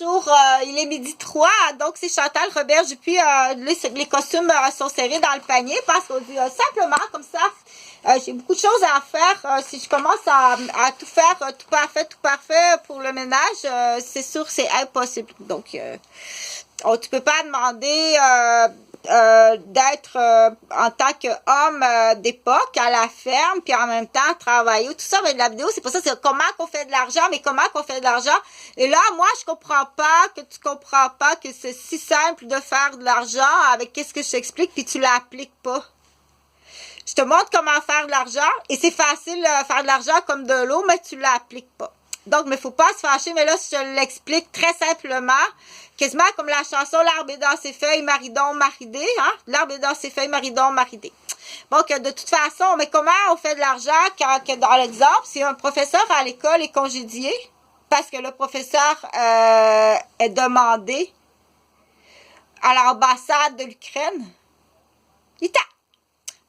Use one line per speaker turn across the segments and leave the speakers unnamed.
Bonjour, il est midi 3, donc c'est Chantal Robert Dupuis. Les costumes sont serrés dans le panier parce qu'on dit simplement comme ça, j'ai beaucoup de choses à faire. Si je commence à tout faire, tout parfait pour le ménage, c'est sûr que c'est impossible. Donc, tu peux pas demander d'être en tant qu'homme d'époque à la ferme, puis en même temps travailler, tout ça, mais la vidéo, c'est pour ça, c'est comment qu'on fait de l'argent, mais comment qu'on fait de l'argent. Et là, moi, je comprends pas que tu comprends pas que c'est si simple de faire de l'argent avec qu'est-ce que je t'explique, puis tu l'appliques pas. Je te montre comment faire de l'argent, et c'est facile de faire de l'argent comme de l'eau, mais tu l'appliques pas. Donc, mais faut pas se fâcher, mais là, je te l'explique très simplement, quasiment comme la chanson « L'arbre est dans ses feuilles, maridon, maridé », hein? « L'arbre est dans ses feuilles, maridon, maridé ». Donc, de toute façon, mais comment on fait de l'argent quand, dans l'exemple, si un professeur à l'école est congédié, parce que le professeur est demandé à l'ambassade de l'Ukraine, il tape.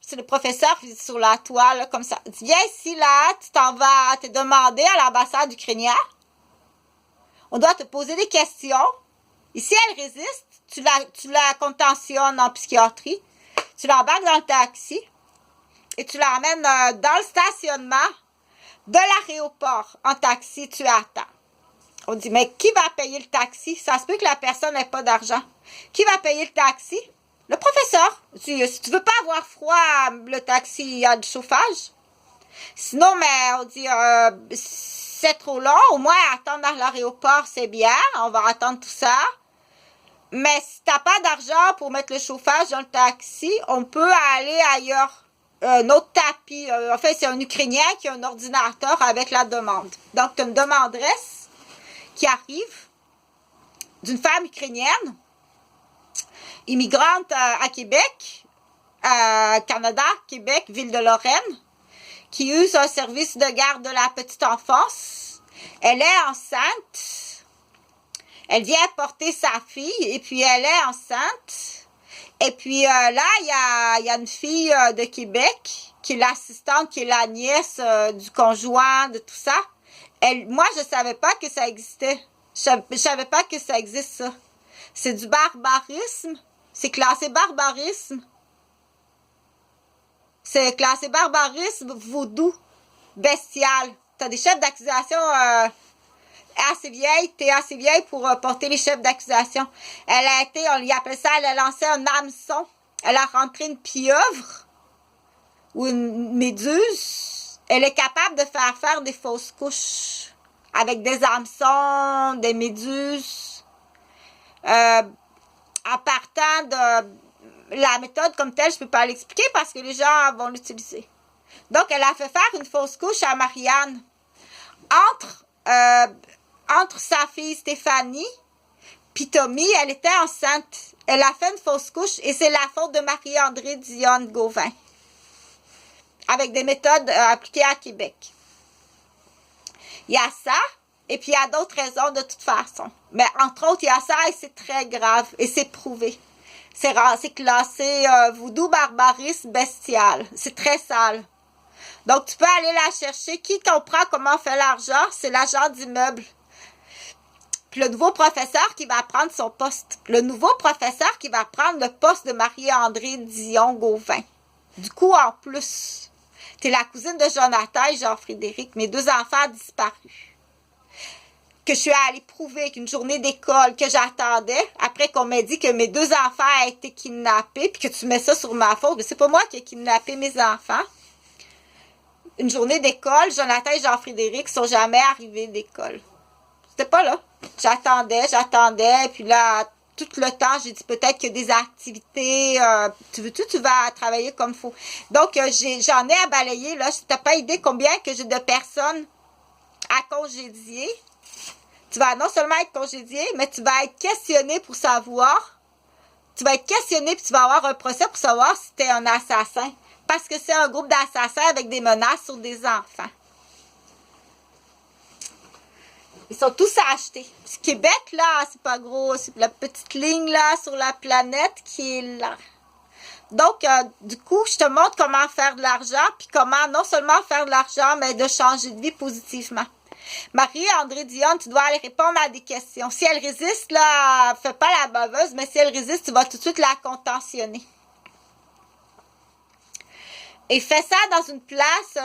C'est le professeur qui est sur la toile, là, comme ça. Il dit, viens ici, là, tu t'en vas, t'es demandé à l'ambassade ukrainienne. On doit te poser des questions. Et si elle résiste, tu la contentionnes en psychiatrie. Tu l'embarques dans le taxi et tu l'emmènes dans le stationnement de l'aéroport en taxi. Tu attends. On dit, mais qui va payer le taxi? Ça se peut que la personne n'ait pas d'argent. Qui va payer le taxi? Le professeur. Si tu veux pas avoir froid, le taxi, il y a du chauffage. Sinon, mais on dit, c'est trop long. Au moins, attendre à l'aéroport, c'est bien. On va attendre tout ça. Mais si t'as pas d'argent pour mettre le chauffage dans le taxi, on peut aller ailleurs. Un autre tapis. En fait, c'est un Ukrainien qui a un ordinateur avec la demande. Donc, tu as une demanderesse qui arrive d'une femme ukrainienne, immigrante à Québec, Canada, Québec, ville de Lorraine, qui use un service de garde de la petite enfance. Elle est enceinte. Elle vient porter sa fille et puis elle est enceinte. Et puis là, il y a une fille de Québec qui est l'assistante, qui est la nièce du conjoint, de tout ça. Moi, je savais pas que ça existait. Je savais pas que ça existe, ça. C'est du barbarisme. C'est classé barbarisme. C'est classé barbarisme, vaudou, bestial. T'as des chefs d'accusation assez vieilles. T'es assez vieille pour porter les chefs d'accusation. Elle a été, on lui appelle ça, elle a lancé un hameçon. Elle a rentré une pieuvre ou une méduse. Elle est capable de faire des fausses couches avec des hameçons, des méduses. En partant de la méthode comme telle, je ne peux pas l'expliquer parce que les gens vont l'utiliser. Donc, elle a fait faire une fausse couche à Marianne. Entre sa fille Stéphanie puis Tommy, elle était enceinte. Elle a fait une fausse couche et c'est la faute de Marie-André Dionne Gauvin. Avec des méthodes appliquées à Québec. Il y a ça. Et puis, il y a d'autres raisons de toute façon. Mais entre autres, il y a ça et c'est très grave. Et c'est prouvé. C'est classé voodoo, barbarisme, bestial. C'est très sale. Donc, tu peux aller la chercher. Qui comprend comment on fait l'argent? C'est l'agent d'immeuble. Puis le nouveau professeur qui va prendre son poste. Le nouveau professeur qui va prendre le poste de Marie-André Dion-Gauvin. Du coup, en plus, t'es la cousine de Jonathan et Jean-Frédéric. Mes deux enfants disparus. Que je suis allée prouver qu'une journée d'école que j'attendais, après qu'on m'ait dit que mes deux enfants aient été kidnappés, puis que tu mets ça sur ma faute, mais c'est pas moi qui ai kidnappé mes enfants. Une journée d'école, Jonathan et Jean-Frédéric sont jamais arrivés d'école. C'était pas là. J'attendais, puis là, tout le temps, j'ai dit peut-être qu'il y a des activités, tu vas travailler comme il faut. Donc, j'en ai à balayer, là. Tu n'as pas idée combien que j'ai de personnes à congédier. Tu vas non seulement être congédié, mais tu vas être questionné pour savoir. Tu vas être questionné puis tu vas avoir un procès pour savoir si tu es un assassin. Parce que c'est un groupe d'assassins avec des menaces sur des enfants. Ils sont tous à acheter. Ce Québec, là, c'est pas gros. C'est la petite ligne, là, sur la planète qui est là. Donc, du coup, je te montre comment faire de l'argent puis comment non seulement faire de l'argent, mais de changer de vie positivement. Marie-André Dionne, tu dois aller répondre à des questions. Si elle résiste, là, fais pas la baveuse, mais si elle résiste, tu vas tout de suite la contentionner. Et fais ça dans une place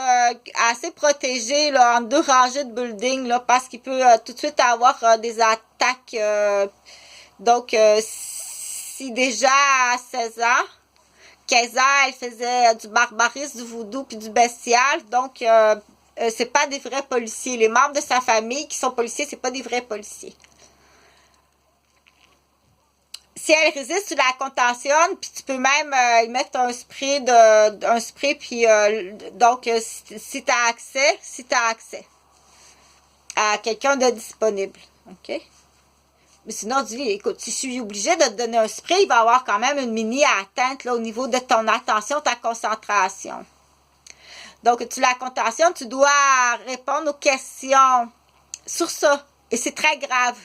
assez protégée, là, en 2 rangées de buildings, là, parce qu'il peut tout de suite avoir des attaques. Donc, si déjà à 16 ans, 15 ans, elle faisait du barbarisme, du voodoo puis du bestial, donc c'est pas des vrais policiers. Les membres de sa famille qui sont policiers, c'est pas des vrais policiers. Si elle résiste, tu la contentionnes, puis tu peux même y mettre un spray puis donc si tu as accès à quelqu'un de disponible, ok? Mais sinon, dis-lui, écoute, si je suis obligée de te donner un spray, il va y avoir quand même une mini atteinte là, au niveau de ton attention, ta concentration. Donc, tu la contentionnes, tu dois répondre aux questions sur ça. Et c'est très grave.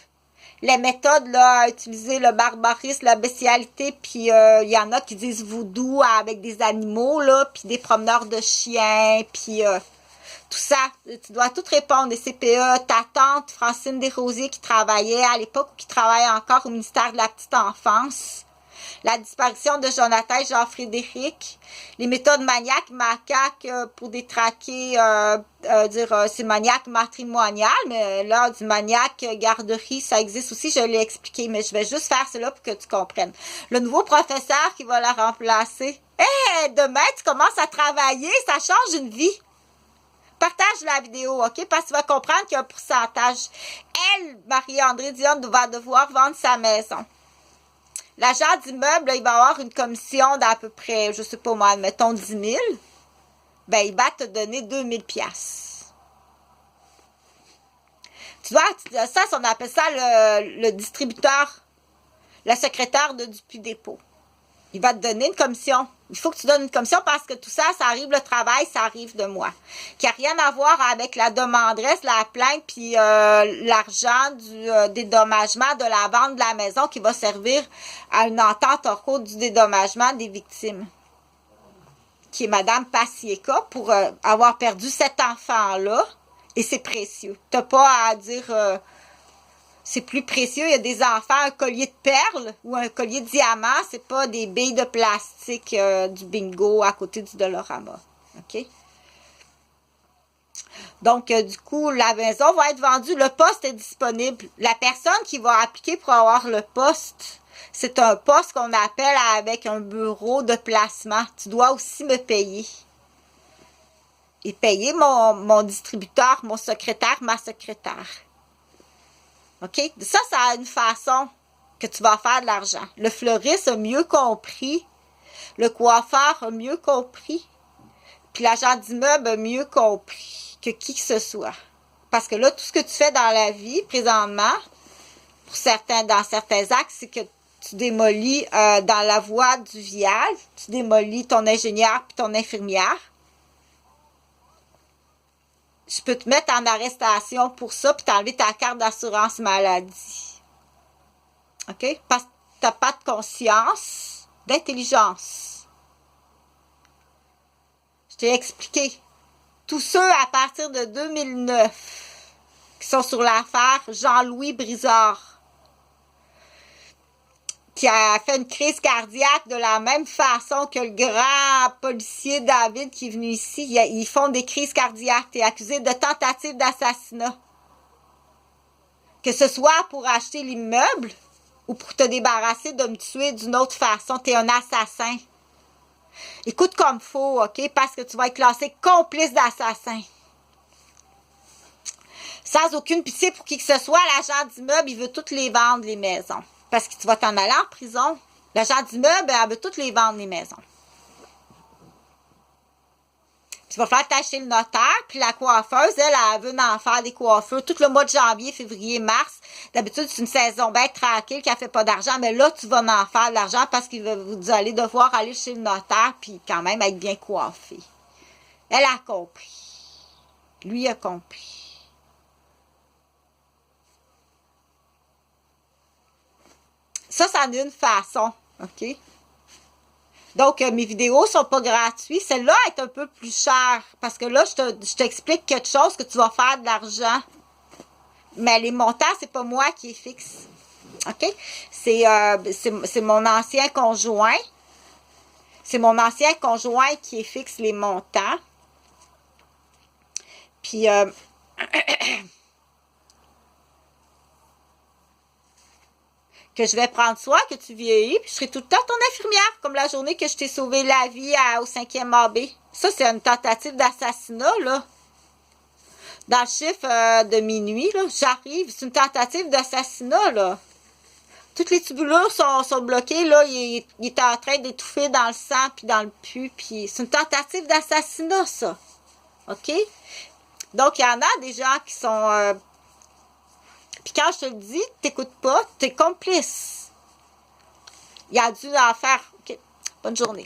Les méthodes, là, utiliser le barbarisme, la bestialité, puis il y en a qui disent voodoo avec des animaux, là, puis des promeneurs de chiens, puis tout ça. Tu dois tout répondre, des CPE. Ta tante, Francine Desrosiers, qui travaillait à l'époque, ou qui travaille encore au ministère de la Petite Enfance. La disparition de Jonathan et Jean-Frédéric, les méthodes maniaques, macaques pour détraquer, c'est maniaque matrimonial, mais là, du maniaque garderie, ça existe aussi, je l'ai expliqué, mais je vais juste faire cela pour que tu comprennes. Le nouveau professeur qui va la remplacer, demain, tu commences à travailler, ça change une vie. Partage la vidéo, OK? Parce que tu vas comprendre qu'il y a un pourcentage. Elle, Marie-André Dionne, va devoir vendre sa maison. L'agent d'immeuble, il va avoir une commission d'à peu près, je sais pas moi, mettons 10 000. Ben, il va te donner 2 000 $. Tu vois, ça, on appelle ça le distributeur, le secrétaire de Dupuis-Dépôt. Il va te donner une commission. Il faut que tu donnes une commission parce que tout ça, ça arrive, le travail, ça arrive de moi. Qui n'a rien à voir avec la demanderesse, la plainte, puis l'argent du dédommagement de la vente de la maison qui va servir à une entente en cours du dédommagement des victimes. Qui est Madame Pacieka pour avoir perdu cet enfant-là. Et c'est précieux. Tu n'as pas à dire... c'est plus précieux. Il y a des enfants, un collier de perles ou un collier de diamants, c'est pas des billes de plastique du bingo à côté du Dolorama. OK? Donc, du coup, la maison va être vendue. Le poste est disponible. La personne qui va appliquer pour avoir le poste, c'est un poste qu'on appelle avec un bureau de placement. Tu dois aussi me payer. Et payer mon distributeur, mon secrétaire, ma secrétaire. OK? Ça a une façon que tu vas faire de l'argent. Le fleuriste a mieux compris. Le coiffeur a mieux compris. Puis l'agent d'immeuble a mieux compris que qui que ce soit. Parce que là, tout ce que tu fais dans la vie, présentement, dans certains axes, c'est que tu démolis dans la voie du vial, tu démolis ton ingénieur puis ton infirmière. Je peux te mettre en arrestation pour ça puis t'enlever ta carte d'assurance maladie. OK? Parce que tu n'as pas de conscience, d'intelligence. Je t'ai expliqué. Tous ceux à partir de 2009 qui sont sur l'affaire Jean-Louis Brizard, qui a fait une crise cardiaque de la même façon que le grand policier David qui est venu ici. Ils font des crises cardiaques. Tu es accusé de tentative d'assassinat. Que ce soit pour acheter l'immeuble ou pour te débarrasser de me tuer d'une autre façon. Tu es un assassin. Écoute comme faut, OK? Parce que tu vas être classé complice d'assassin. Sans aucune pitié pour qui que ce soit, l'agent d'immeuble, il veut toutes les vendre, les maisons. Parce que tu vas t'en aller en prison. L'agent d'immeuble, elle veut toutes les vendre, les maisons. Tu vas faire tâcher le notaire, puis la coiffeuse, elle veut en faire des coiffeurs tout le mois de janvier, février, mars. D'habitude, c'est une saison bien tranquille qui ne fait pas d'argent, mais là, tu vas en faire de l'argent parce que vous allez devoir aller chez le notaire, puis quand même être bien coiffé. Elle a compris. Lui a compris. Ça en est une façon, OK? Donc, mes vidéos sont pas gratuites. Celle-là est un peu plus chère parce que là, je t'explique quelque chose que tu vas faire de l'argent. Mais les montants, c'est pas moi qui les fixe. OK? C'est mon ancien conjoint. C'est mon ancien conjoint qui fixe les montants. Puis, que je vais prendre soin, que tu vieillis, puis je serai tout le temps ton infirmière, comme la journée que je t'ai sauvé la vie au 5e AB. Ça, c'est une tentative d'assassinat, là. Dans le chiffre de minuit, là, j'arrive, c'est une tentative d'assassinat, là. Toutes les tubulures sont bloquées, là, il est en train d'étouffer dans le sang, puis dans le pus, puis c'est une tentative d'assassinat, ça. OK? Donc, il y en a des gens qui sont... Puis quand je te le dis, t'écoutes pas, t'es complice. Il a dû en faire. OK. Bonne journée.